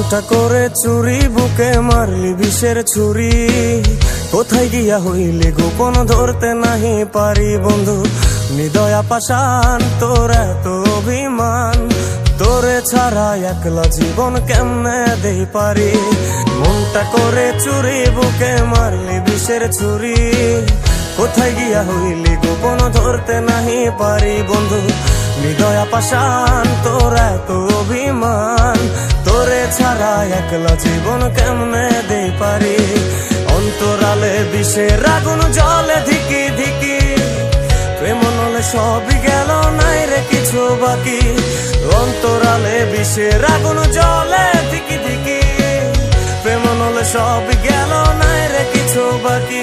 মনটা করে চুরি, বুকে মারলি বিষের ছুরি। কোথায় গিয়া হইলি গোপন, ধরতে নাহি পারি বন্ধু। হৃদয়া পাষাণ, তোর এত অভিমান, তোরে ছাড়া একলা জীবন কেমনে দেই পারি। মনটা করে চুরি, বুকে মারলি বিষের ছুরি। কোথায় গিয়া হইলি গোপন, ধরতে নাহি পারি বন্ধু। হৃদয়া পাষাণ, তোর এত অভিমান, তোরে ছাড়া একলা জীবন কেমনে দেই পারি। অন্তরালে বিষের আগুন জ্বলে ধিকি ধিকি, প্রেম নলে সবই গেল, নাই রে কিছু বাকি। অন্তরালে বিষের আগুন জ্বলে ধিকি ধিকি, প্রেম নলে সবই গেল, নাই রে কিছু বাকি।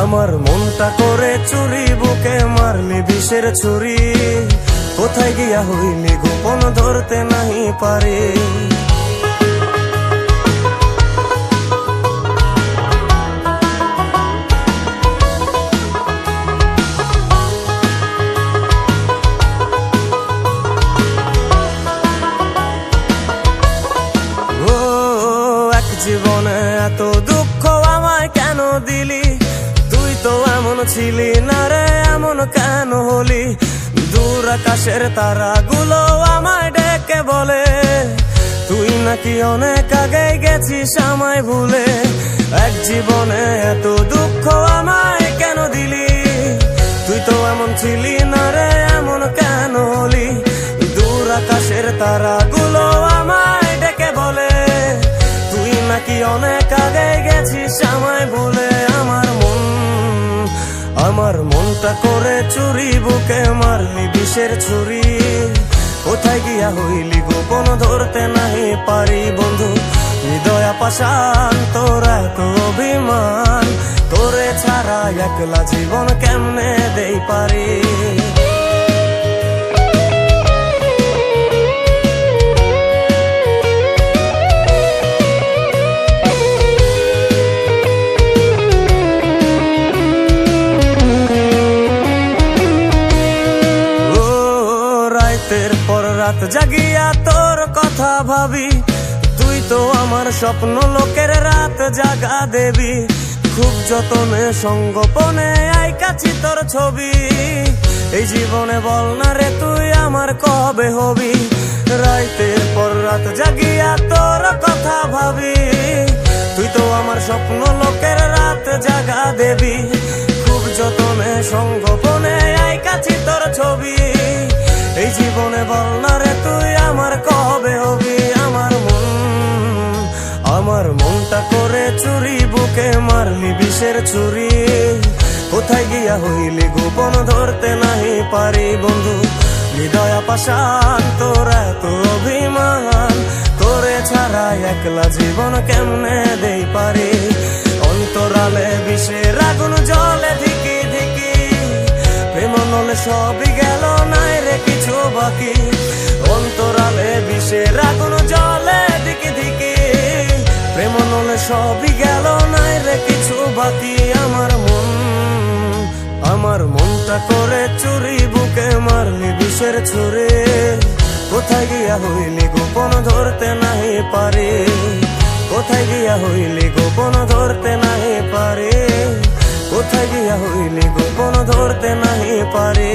আমার মনটা করে চুরি, বুকে মারলি বিষের ছুরি। কোথায় গিয়া হইলি গোপন, ধরতে নাহি পারি। জীবনে এত দুঃখ আমায় কেন দিলি, তুই তো এমন ছিলি না রে, এমন কেন হলি। দূর আকাশের তারাগুলো আমায় ডেকে বলে, তুই নাকি অনেক আগে গেছিস আমায় ভুলে। এক জীবনে এত দুঃখ আমায় কেন দিলি, তুই তো এমন ছিলি না রে, এমন কেন হলি। দূর আকাশের তারাগুলো আমায় ডেকে বলে, তুই নাকি অনেক আগে গেছিস আমায় ভুলে। আমার মনটা করে চুরি, বুকে মারলি বিষের ছুরি। কোথায় গিয়া হইলি গোপন, ধরতে নাহি পারি বন্ধু। হৃদয়া পাষাণ, তোর এত অভিমান, তোরে ছাড়া একলা জীবন কেমনে দেই পারি। রাতের পর রাত জাগিয়া তোর কথা ভাবি, তুই তো আমার স্বপ্ন লোকের রাত জাগা দেবী। খুব যতনে সঙ্গোপনে আইকাছি তোর ছবি, এই জীবনে বল না রে তুই আমার কবে হবি। রাতের পর রাত জাগিয়া তোর কথা ভাবি, তুই তো আমার স্বপ্ন লোকের রাত জাগা দেবী। খুব যতনে সঙ্গোপনে আইকাছি তোর ছবি, এই জীবনে বল না রে তুই আমার কবে হবি। আমার মনটা করে চুরি, বুকে মারলি বিষের ছুরি। কোথায় গিয়া হইলি গোপন, ধরতে নাহি পারি বন্ধু। হৃদয়া পাষাণ, তোর এত অভিমান, তোরে ছাড়া একলা জীবন কেমনে দেই পারি। অন্তরালে বিষের আগুন জ্বলে ধিকি ধিকি, প্রেম নলে সবই গেল, নাই রে কিছু বাকি। অন্তরালে বিষের আগুন জ্বলে ধিকি ধিকি, প্রেম নলে সবই গেল, নাই রে কিছু বাকি। আমার মনটা করে চুরি, বুকে মারলি বিষের ছুরি। কোথায় গিয়া হইলি গোপন, ধরতে নাহি পারি। কোথায় গিয়া হইলি গোপন, ধরতে নাহি পারি। কোথায় গিয়া হইলি গোপন, ধরতে নাহি পারি।